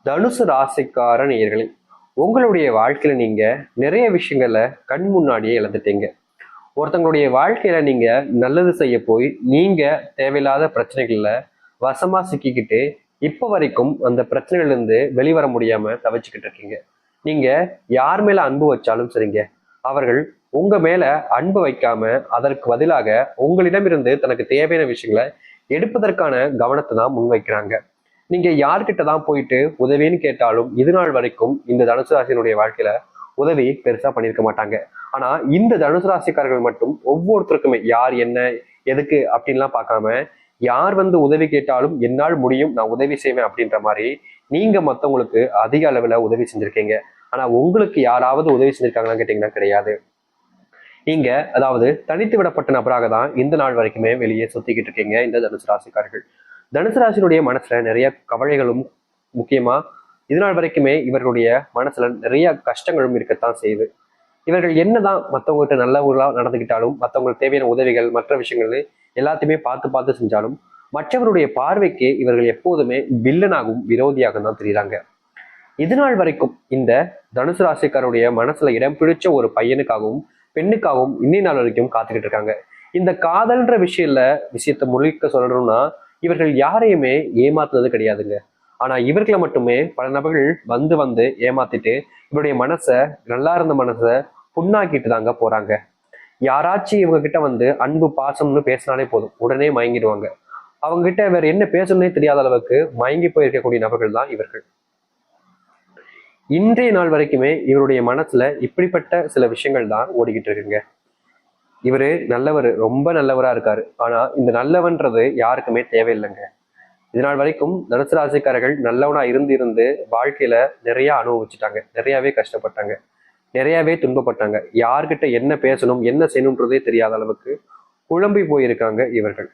தனுசு ராசிக்கார நேயர்களே, உங்களுடைய வாழ்க்கையில நீங்க நிறைய விஷயங்களை கண் முன்னாடியே இழந்துட்டீங்க. ஒருத்தங்களுடைய வாழ்க்கையில நீங்க நல்லது செய்ய போய் நீங்க தேவையில்லாத பிரச்சனைகள்ல வசமா சிக்கிக்கிட்டு இப்ப வரைக்கும் அந்த பிரச்சனைகள்ல இருந்து வெளிவர முடியாம தவிச்சுக்கிட்டு இருக்கீங்க. நீங்க யார் மேல அன்பு வச்சாலும் சரிங்க, அவர்கள் உங்க மேல அன்பு வைக்காம அதற்கு பதிலாக உங்களிடமிருந்து தனக்கு தேவையான விஷயங்களை எடுப்பதற்கான கவனத்தை தான் முன்வைக்கிறாங்க. நீங்க யார்கிட்ட தான் போயிட்டு உதவின்னு கேட்டாலும் இது நாள் வரைக்கும் இந்த தனுசு ராசியினுடைய வாழ்க்கையில உதவி பெருசா பண்ணியிருக்க மாட்டாங்க. ஆனா இந்த தனுசு ராசிக்காரர்கள் மட்டும் ஒவ்வொருத்தருக்குமே யார் என்ன எதுக்கு அப்படின்லாம் பார்க்காம யார் வந்து உதவி கேட்டாலும் என்னால் முடியும், நான் உதவி செய்வேன் அப்படின்ற மாதிரி நீங்க மத்தவங்களுக்கு அதிக அளவுல உதவி செஞ்சிருக்கீங்க. ஆனா உங்களுக்கு யாராவது உதவி செஞ்சிருக்காங்களான்னு கேட்டீங்கன்னா கிடையாது. நீங்க அதாவது தனித்து விடப்பட்ட நபராக தான் இந்த நாள் வரைக்குமே வெளியே சுத்திக்கிட்டு இருக்கீங்க இந்த தனுசு ராசிக்காரர்கள். தனுசு ராசினுடைய மனசுல நிறைய கவலைகளும், முக்கியமா இது நாள் வரைக்குமே இவர்களுடைய மனசுல நிறைய கஷ்டங்களும் இருக்கத்தான் செய்யுது. இவர்கள் என்னதான் மற்றவங்ககிட்ட நல்ல ஊரா நடந்துக்கிட்டாலும், மற்றவங்களுக்கு தேவையான உதவிகள் மற்ற விஷயங்கள் எல்லாத்தையுமே பார்த்து பார்த்து செஞ்சாலும் மற்றவருடைய பார்வைக்கு இவர்கள் எப்போதுமே வில்லனாகவும் விரோதியாக தான் தெரியுறாங்க. இது நாள் வரைக்கும் இந்த தனுசு ராசிக்காரருடைய மனசுல இடம் பிடிச்ச ஒரு பையனுக்காகவும் பெண்ணுக்காகவும் இன்னி நாள் வரைக்கும் காத்துக்கிட்டு இருக்காங்க. இந்த காதல்ன்ற விஷயத்த முழுக்க சொல்லணும்னா இவர்கள் யாரையுமே ஏமாத்துனது கிடையாதுங்க. ஆனா இவர்களை மட்டுமே பல நபர்கள் வந்து வந்து ஏமாத்திட்டு இவருடைய மனசை, நல்லா இருந்த மனசை புண்ணாக்கிட்டு தாங்க போறாங்க. யாராச்சும் இவங்க கிட்ட வந்து அன்பு பாசம்னு பேசினாலே போதும் உடனே மயங்கிடுவாங்க. அவங்க கிட்ட வேற என்ன பேசணும்னே தெரியாத அளவுக்கு மயங்கி போயிருக்கக்கூடிய நபர்கள் தான் இவர்கள். இன்றைய நாள் வரைக்குமே இவருடைய மனசுல இப்படிப்பட்ட சில விஷயங்கள் தான் ஓடிக்கிட்டு இருக்குங்க. இவரு நல்லவர், ரொம்ப நல்லவரா இருக்காரு. ஆனா இந்த நல்லவன்றது யாருக்குமே தேவையில்லைங்க. இதனால் வரைக்கும் தனுசு ராசிக்காரர்கள் நல்லவனா இருந்து இருந்து வாழ்க்கையில நிறைய அனுபவிச்சுட்டாங்க, நிறையவே கஷ்டப்பட்டாங்க, நிறையவே துன்பப்பட்டாங்க. யார்கிட்ட என்ன பேசணும் என்ன செய்யணுன்றதே தெரியாத அளவுக்கு குழம்பி போயிருக்காங்க இவர்கள்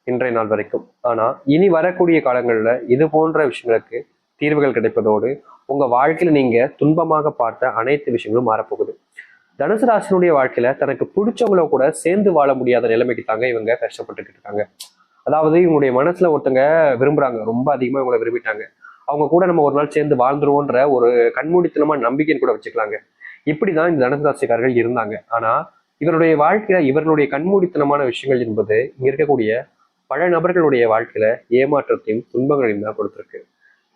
இன்றைய நாள் வரைக்கும். ஆனா இனி வரக்கூடிய காலங்கள்ல இது போன்ற விஷயங்களுக்கு தீர்வுகள் கிடைப்பதோடு உங்க வாழ்க்கையில நீங்க துன்பமாக பார்த்த அனைத்து விஷயங்களும் மாறப்போகுது. தனுசு ராசினுடைய வாழ்க்கையில தனக்கு பிடிச்சவங்கள கூட சேர்ந்து வாழ முடியாத நிலைமைக்கு தாங்க இவங்க கஷ்டப்பட்டுக்கிட்டு இருக்காங்க. அதாவது இவங்களுடைய மனசுல ஒருத்தங்க விரும்புறாங்க, ரொம்ப அதிகமா இவங்களை விரும்பிட்டாங்க, அவங்க கூட நம்ம ஒரு நாள் சேர்ந்து வாழ்ந்துருவோன்ற ஒரு கண்மூடித்தனமா நம்பிக்கைன்னு கூட வச்சுக்கலாங்க. இப்படிதான் இந்த தனுசு ராசிக்காரர்கள் இருந்தாங்க. ஆனா இவருடைய வாழ்க்கையில இவர்களுடைய கண்மூடித்தனமான விஷயங்கள் என்பது இங்க இருக்கக்கூடிய பல நபர்களுடைய வாழ்க்கையில ஏமாற்றத்தையும் துன்பங்களையும் தான் கொடுத்திருக்கு.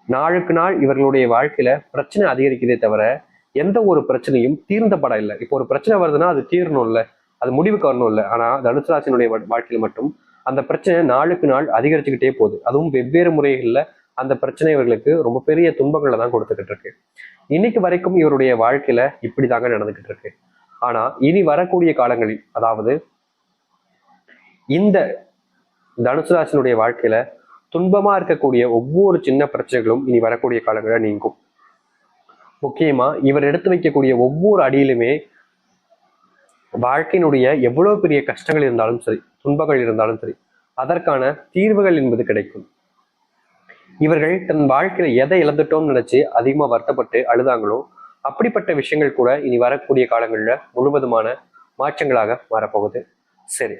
நாளுக்கு நாள் இவர்களுடைய வாழ்க்கையில பிரச்சனை அதிகரிக்கிறதே தவிர எந்த ஒரு பிரச்சனையும் தீர்ந்த படம் இல்லை. இப்போ ஒரு பிரச்சனை வருதுன்னா அது தீரணும் இல்லை, அது முடிவுக்கு வரணும் இல்லை. ஆனா தனுசு ராசினுடைய வாழ்க்கையில மட்டும் அந்த பிரச்சனை நாளுக்கு நாள் அதிகரிச்சுக்கிட்டே போகுது. அதுவும் வெவ்வேறு முறைகள்ல அந்த பிரச்சனை இவர்களுக்கு ரொம்ப பெரிய துன்பங்களை தான் கொடுத்துக்கிட்டு இருக்கு. இன்னைக்கு வரைக்கும் இவருடைய வாழ்க்கையில இப்படிதாங்க நடந்துகிட்டு இருக்கு. ஆனா இனி வரக்கூடிய காலங்களில், அதாவது இந்த தனுசு ராசினுடைய வாழ்க்கையில துன்பமா இருக்கக்கூடிய ஒவ்வொரு சின்ன பிரச்சனைகளும் இனி வரக்கூடிய காலங்களில் நீங்கும். முக்கியமா இவர் எடுத்து வைக்கக்கூடிய ஒவ்வொரு அடியிலுமே வாழ்க்கையினுடைய எவ்வளவு பெரிய கஷ்டங்கள் இருந்தாலும் சரி, துன்பங்கள் இருந்தாலும் சரி, அதற்கான தீர்வுகள் என்பது கிடைக்கும். இவர்கள் தன் வாழ்க்கையில எதை இழந்துட்டோம்னு நினைச்சு அதிகமா வருத்தப்பட்டு அழுதாங்களோ அப்படிப்பட்ட விஷயங்கள் கூட இனி வரக்கூடிய காலங்களில் முழுவதுமான மாற்றங்களாக மாறப்போகுது. சரி,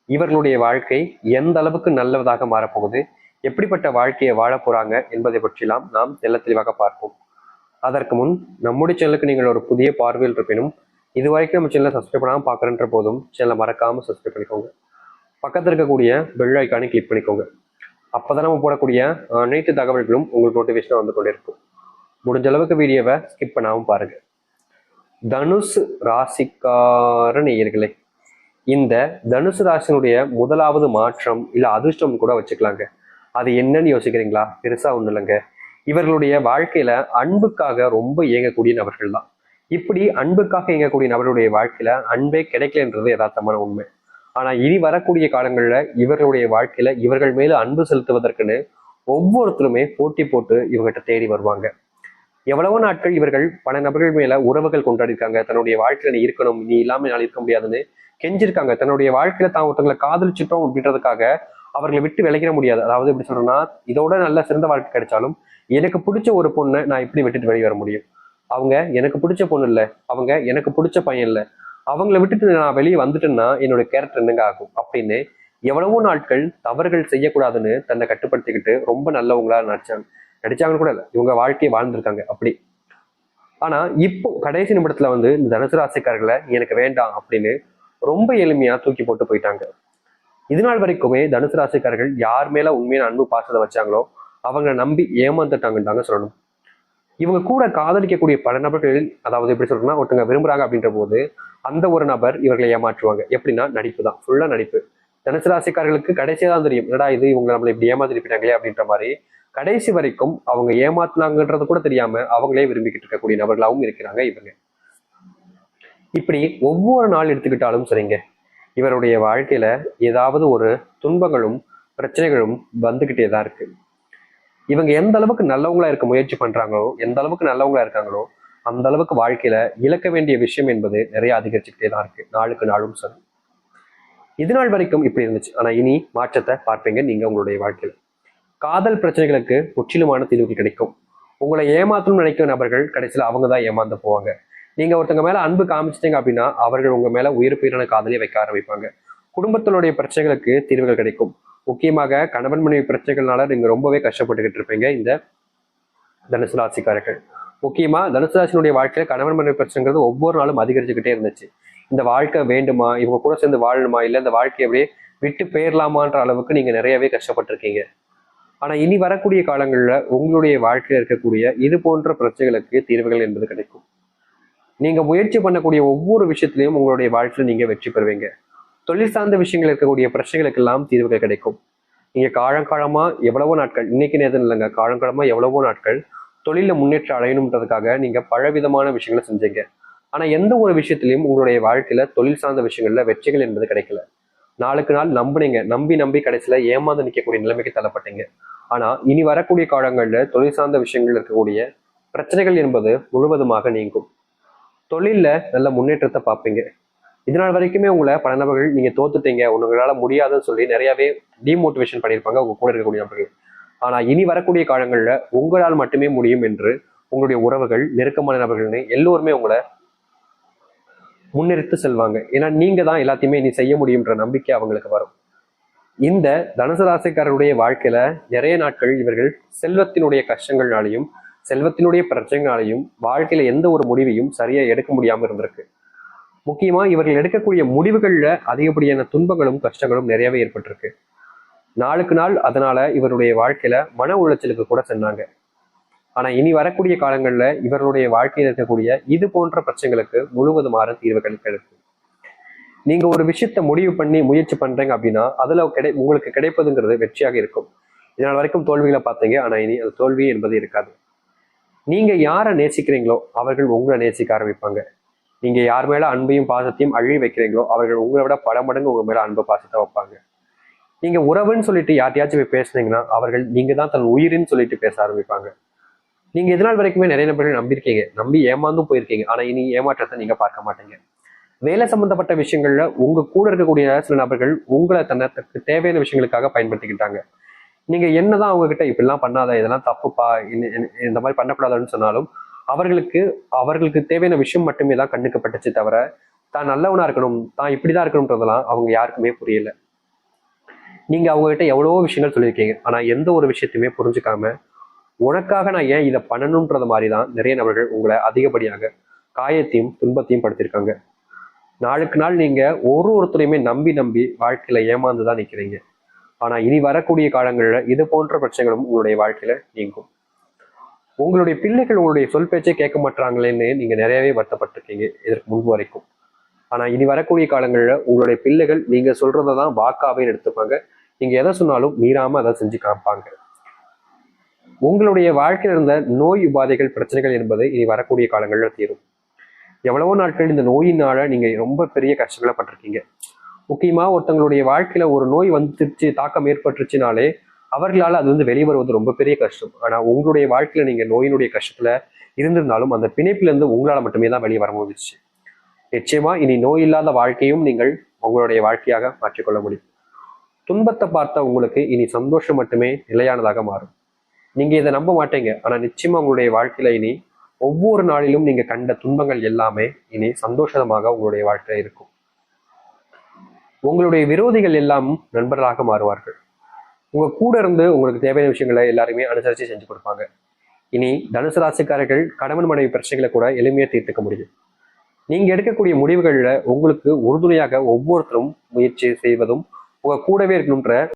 இவர்களுடைய வாழ்க்கை எந்த அளவுக்கு நல்லதாக மாறப்போகுது, எப்படிப்பட்ட வாழ்க்கையை வாழ போறாங்க என்பதை பற்றிலாம் நாம் தெள்ள தெளிவாக பார்ப்போம். அதற்கு முன் நம்முடைய சேனலுக்கு நீங்கள் ஒரு புதிய பார்வையில் இருப்பினும் இது வரைக்கும் நம்ம சேனலை சப்ஸ்கிரைப் பண்ணாமல் பார்க்குறன்ற போதும் சேனலை மறக்காம சப்ஸ்கிரைப் பண்ணிக்கோங்க. பக்கத்தில் இருக்கக்கூடிய பெல் ஐக்கானை கிளிக் பண்ணிக்கோங்க. அப்போதான் நம்ம போடக்கூடிய அனைத்து தகவல்களும் உங்களுக்கு நோட்டிஃபிகேஷனாக வந்து கொண்டே இருக்கும். முடிஞ்ச அளவுக்கு வீடியோவை ஸ்கிப் பண்ணாமல் பாருங்க. தனுசு ராசிக்கார நேயர்களே, இந்த தனுசு ராசினுடைய முதலாவது மாற்றம் இல்லை அதிர்ஷ்டம் கூட வச்சுக்கலாங்க. அது என்னன்னு யோசிக்கிறீங்களா? பெருசா ஒன்றும் இல்லைங்க. இவர்களுடைய வாழ்க்கையில அன்புக்காக ரொம்ப இயங்கக்கூடிய நபர்கள் தான். இப்படி அன்புக்காக இயங்கக்கூடிய நபர்களுடைய வாழ்க்கையில அன்பே கிடைக்கலன்றது யதார்த்தமான உண்மை. ஆனா இனி வரக்கூடிய காலங்கள்ல இவர்களுடைய வாழ்க்கையில இவர்கள் மேல அன்பு செலுத்துவதற்குன்னு ஒவ்வொருத்தருமே போட்டி போட்டு இவங்ககிட்ட தேடி வருவாங்க. எவ்வளவோ நாட்கள் இவர்கள் பல நபர்கள் மேல உறவுகள் கொண்டாடிருக்காங்க. தன்னுடைய வாழ்க்கையில நீ இருக்கணும், நீ இல்லாம என்னால் இருக்க முடியாதுன்னு கெஞ்சிருக்காங்க. தன்னுடைய வாழ்க்கையில தான் ஒருத்தங்களை காதலிச்சிட்டோம் அப்படின்றதுக்காக அவர்களை விட்டு விளைக்கிற முடியாது. அதாவது எப்படி சொல்றேன்னா, இதோட நல்ல சிறந்த வாழ்க்கை கிடைச்சாலும் எனக்கு பிடிச்ச ஒரு பொண்ணை நான் இப்படி விட்டுட்டு வெளியே வர முடியும்? அவங்க எனக்கு பிடிச்ச பொண்ணு இல்லை, அவங்க எனக்கு பிடிச்ச பையன் இல்லை, அவங்கள விட்டுட்டு நான் வெளியே வந்துட்டேன்னா என்னோட கேரக்டர் என்னங்க ஆகும் அப்படின்னு எவ்வளவோ நாட்கள் தவறுகள் செய்யக்கூடாதுன்னு தன்னை கட்டுப்படுத்திக்கிட்டு ரொம்ப நல்லவங்களா நடிச்சாங்கன்னு கூட இல்லை, இவங்க வாழ்க்கையை வாழ்ந்திருக்காங்க அப்படி. ஆனா இப்போ கடைசி நிமிடத்துல வந்து இந்த தனுசு ராசிக்காரர்களை எனக்கு வேண்டாம் அப்படின்னு ரொம்ப எளிமையா தூக்கி போட்டு போயிட்டாங்க. இது நாள் வரைக்குமே தனுசு ராசிக்காரர்கள் யார் மேல உண்மையான அன்பு பாசத்தை வச்சாங்களோ அவங்க நம்பி ஏமாந்துட்டாங்கன்னு தாங்க சொல்லணும். இவங்க கூட காதலிக்கக்கூடிய பல நபர்களில், அதாவது எப்படி சொல்றதுன்னா, ஒருத்தங்க விரும்புறாங்க அப்படின்ற போது அந்த ஒரு நபர் இவர்களை ஏமாற்றுவாங்க. எப்படின்னா நடிப்பு தான், ஃபுல்லா நடிப்பு. தனுசு ராசிக்காரர்களுக்கு கடைசியா தான் தெரியும், என்னடா இது இவங்க நம்மளை இப்படி ஏமாத்திருப்பாங்களே அப்படின்ற மாதிரி. கடைசி வரைக்கும் அவங்க ஏமாத்தினாங்கன்றது கூட தெரியாம அவங்களே விரும்பிக்கிட்டு இருக்கக்கூடிய நபர்களாகவும் இருக்கிறாங்க இவங்க. இப்படி ஒவ்வொரு நாள் எடுத்துக்கிட்டாலும் சரிங்க, இவருடைய வாழ்க்கையில ஏதாவது ஒரு துன்பங்களும் பிரச்சனைகளும் வந்துகிட்டே தான் இருக்கு. இவங்க எந்த அளவுக்கு நல்லவங்களா இருக்க முயற்சி பண்றாங்களோ, எந்த அளவுக்கு நல்லவங்களா இருக்காங்களோ, அந்த அளவுக்கு வாழ்க்கையில இழக்க வேண்டிய விஷயம் என்பது நிறைய அதிகரிச்சுக்கிட்டே தான் இருக்கு, நாளுக்கு நாளும் சரி. இது நாள் வரைக்கும் இப்படி இருந்துச்சு, ஆனா இனி மாற்றத்தை பார்ப்பீங்க நீங்க உங்களுடைய வாழ்க்கையில. காதல் பிரச்சனைகளுக்கு முற்றிலுமான தீர்வு கிடைக்கும். உங்களை ஏமாத்தணும்னு நினைக்கிற நபர்கள் கடைசியில் அவங்க தான் ஏமாந்து போவாங்க. நீங்க ஒருத்தங்க மேல அன்பு காமிச்சிட்டீங்க அப்படின்னா அவர்கள் உங்க மேல உயிர் உயிரான காதலியை வைக்க ஆரம்பிப்பாங்க. குடும்பத்தினுடைய பிரச்சனைகளுக்கு தீர்வுகள் கிடைக்கும். முக்கியமாக கணவன் மனைவி பிரச்சனைகள்னால நீங்க ரொம்பவே கஷ்டப்பட்டுக்கிட்டு இருப்பீங்க இந்த தனுசு ராசிக்காரர்கள். முக்கியமா தனுசு ராசினுடைய வாழ்க்கையில கணவன் மனைவி பிரச்சனைங்கிறது ஒவ்வொரு நாளும் அதிகரிச்சுக்கிட்டே இருந்துச்சு. இந்த வாழ்க்கை வேண்டுமா, இவங்க கூட சேர்ந்து வாழணுமா, இல்லை இந்த வாழ்க்கையை அப்படியே விட்டு போயிடலாமான்ற அளவுக்கு நீங்க நிறையவே கஷ்டப்பட்டிருக்கீங்க. ஆனா இனி வரக்கூடிய காலங்கள்ல உங்களுடைய வாழ்க்கையில இருக்கக்கூடிய இது போன்ற பிரச்சனைகளுக்கு தீர்வுகள் என்பது கிடைக்கும். நீங்க முயற்சி பண்ணக்கூடிய ஒவ்வொரு விஷயத்திலையும் உங்களுடைய வாழ்க்கையில நீங்க வெற்றி பெறுவீங்க. தொழில் சார்ந்த விஷயங்கள் இருக்கக்கூடிய பிரச்சனைகளுக்கு எல்லாம் தீர்வுகள் கிடைக்கும். நீங்க காலங்காலமா எவ்வளவோ நாட்கள், இன்னைக்கு நேரம் இல்லைங்க, காலங்காலமா எவ்வளவோ நாட்கள் தொழில முன்னேற்றம் அடையணுன்றதுக்காக நீங்க பலவிதமான விஷயங்களை செஞ்சீங்க. ஆனா எந்த ஒரு விஷயத்திலையும் உங்களுடைய வாழ்க்கையில தொழில் சார்ந்த விஷயங்கள்ல வெற்றிகள் என்பது கிடைக்கல. நாளுக்கு நாள் நம்புனீங்க, நம்பி நம்பி கடைசியில ஏமாந்து நிற்கக்கூடிய நிலைமைக்கு தள்ளப்பட்டீங்க. ஆனா இனி வரக்கூடிய காலங்கள்ல தொழில் சார்ந்த விஷயங்கள் இருக்கக்கூடிய பிரச்சனைகள் என்பது முழுவதுமாக நீங்கும். தொழில்ல நல்ல முன்னேற்றத்தை பார்ப்பீங்க. இதனால் வரைக்குமே உங்களை பல நபர்கள் நீங்க தோத்துட்டீங்க, உங்களால முடியாதுன்னு சொல்லி நிறையவே டிமோட்டிவேஷன் பண்ணியிருப்பாங்க உங்க கூட இருக்கக்கூடிய நபர்கள். ஆனா இனி வரக்கூடிய காலங்கள்ல உங்களால் மட்டுமே முடியும் என்று உங்களுடைய உறவுகள், நெருக்கமான நபர்கள்னு எல்லோருமே உங்களை முன்னெடுத்து செல்வாங்க. ஏன்னா நீங்க தான் எல்லாத்தையுமே இனி செய்ய முடியும்ன்ற நம்பிக்கை அவங்களுக்கு வரும். இந்த தனுசு ராசிக்காரருடைய வாழ்க்கையில நிறைய நாட்கள் இவர்கள் செல்வத்தினுடைய கஷ்டங்கள்னாலையும் செல்வத்தினுடைய பிரச்சனைகளாலையும் வாழ்க்கையில எந்த ஒரு முடிவையும் சரியா எடுக்க முடியாம இருந்திருக்கு. முக்கியமா இவர்கள் எடுக்கக்கூடிய முடிவுகள்ல அதிகப்படியான துன்பங்களும் கஷ்டங்களும் நிறையவே ஏற்பட்டிருக்கு. நாளுக்கு நாள் அதனால இவருடைய வாழ்க்கையில மன உளைச்சலுக்கு கூட சென்னாங்க. ஆனா இனி வரக்கூடிய காலங்கள்ல இவர்களுடைய வாழ்க்கையில் இருக்கக்கூடிய இது போன்ற பிரச்சனைகளுக்கு முழுவதுமான தீர்வுகள் கிடைக்கும். நீங்க ஒரு விஷயத்த முடிவு பண்ணி முயற்சி பண்றீங்க அப்படின்னா அதுல உங்களுக்கு கிடைப்பதுங்கிறது வெற்றியாக இருக்கும். இதனால் வரைக்கும் தோல்விகளை பார்த்தீங்க, ஆனா இனி அது தோல்வி என்பது இருக்காது. நீங்க யாரை நேசிக்கிறீங்களோ அவர்கள் உங்களை நேசிக்க ஆரம்பிப்பாங்க. நீங்க யார் மேல அன்பையும் பாசத்தையும் அள்ளி வைக்கிறீங்களோ அவர்கள் உங்களை விட பல மடங்கு உங்க மேல அன்பு பாசத்தை வைப்பாங்க. நீங்க உறவுன்னு சொல்லிட்டு யார்ட்டையாச்சும் போய் பேசுனீங்கன்னா அவர்கள் நீங்க தான் தன் உயிரின்னு சொல்லிட்டு பேச ஆரம்பிப்பாங்க. நீங்க இதனால் வரைக்குமே நிறைய நபர்கள் நம்பியிருக்கீங்க, நம்பி ஏமாந்தும் போயிருக்கீங்க. ஆனா இனி ஏமாற்றத்தை நீங்க பார்க்க மாட்டீங்க. வேலை சம்பந்தப்பட்ட விஷயங்கள்ல உங்க கூட இருக்கக்கூடிய சில நபர்கள் உங்களை தனக்கு தேவையான விஷயங்களுக்காக பயன்படுத்திக்கிட்டாங்க. நீங்க என்னதான் அவங்க கிட்ட இப்படிலாம் பண்ணாத, இதெல்லாம் தப்புப்பா, இந்த மாதிரி பண்ணக்கூடாதுன்னு சொன்னாலும் அவர்களுக்கு தேவையான விஷயம் மட்டுமே தான் கண்ணுக்கு பட்டுச்சு தவிர தான் நல்லவனா இருக்கணும், தான் இப்படிதான் இருக்கணும்ன்றதெல்லாம் அவங்க யாருக்குமே புரியல. நீங்க அவங்க கிட்ட எவ்வளவோ விஷயங்கள் சொல்லியிருக்கீங்க, ஆனா எந்த ஒரு விஷயத்தையுமே புரிஞ்சுக்காம உனக்காக நான் ஏன் இதை பண்ணணும்ன்றது மாதிரி தான் நிறைய நபர்கள் உங்களை அதிகப்படியாக காயத்தையும் துன்பத்தையும் படுத்திருக்காங்க. நாளுக்கு நாள் நீங்க ஒருத்தரையுமே நம்பி நம்பி வாழ்க்கையில ஏமாந்துதான் நிக்கிறீங்க. ஆனா இனி வரக்கூடிய காலங்கள்ல இது போன்ற பிரச்சனைகளும் உங்களுடைய வாழ்க்கையில நீங்கும். உங்களுடைய பிள்ளைகள் உங்களுடைய சொல் பேச்சை கேட்க மாட்டாங்களேன்னு நீங்க நிறையவே வருத்தப்பட்டிருக்கீங்க இதற்கு முன்பு வரைக்கும். ஆனா இனி வரக்கூடிய காலங்கள்ல உங்களுடைய பிள்ளைகள் நீங்க சொல்றதான் வாக்காவே எடுத்துப்பாங்க. நீங்க எதை சொன்னாலும் மீறாம அதை செஞ்சு காப்பாங்க. உங்களுடைய வாழ்க்கையில் இருந்த நோய் உபாதைகள் பிரச்சனைகள் என்பது இனி வரக்கூடிய காலங்கள்ல தீரும். எவ்வளவோ நாட்கள் இந்த நோயினால நீங்க ரொம்ப பெரிய கஷ்டங்களை பட்டிருக்கீங்க. முக்கியமா ஒருத்தங்களுடைய வாழ்க்கையில ஒரு நோய் வந்துருச்சு, தாக்கம் ஏற்பட்டுருச்சுனாலே அவர்களால் அது வந்து வெளிவருவது ரொம்ப பெரிய கஷ்டம். ஆனா உங்களுடைய வாழ்க்கையில நீங்க நோயினுடைய கஷ்டத்துல இருந்திருந்தாலும் அந்த பிணைப்புல இருந்து உங்களால மட்டுமே தான் வெளியே வர முடிஞ்சிச்சு. நிச்சயமா இனி நோய் இல்லாத வாழ்க்கையும் நீங்கள் உங்களுடைய வாழ்க்கையாக மாற்றிக்கொள்ள முடியும். துன்பத்தை பார்த்த உங்களுக்கு இனி சந்தோஷம் மட்டுமே நிலையானதாக மாறும். நீங்க இதை நம்ப மாட்டீங்க, ஆனா நிச்சயமா உங்களுடைய வாழ்க்கையில இனி ஒவ்வொரு நாளிலும் நீங்க கண்ட துன்பங்கள் எல்லாமே இனி சந்தோஷமாக உங்களுடைய வாழ்க்கையில இருக்கும். உங்களுடைய விரோதிகள் எல்லாம் நண்பர்களாக மாறுவார்கள். உங்க கூட இருந்து உங்களுக்கு தேவையான விஷயங்களை எல்லாருமே அனுசரித்து செஞ்சு கொடுப்பாங்க. இனி தனுசு ராசிக்காரர்கள் கணவன் மனைவி பிரச்சனைகளை கூட எளிமையா தீர்த்துக்க முடியும். நீங்க எடுக்கக்கூடிய முடிவுகள்ல உங்களுக்கு உறுதுணையாக ஒவ்வொருத்தரும் முயற்சி செய்வதும், உங்க கூடவே இருக்கணும்ன்ற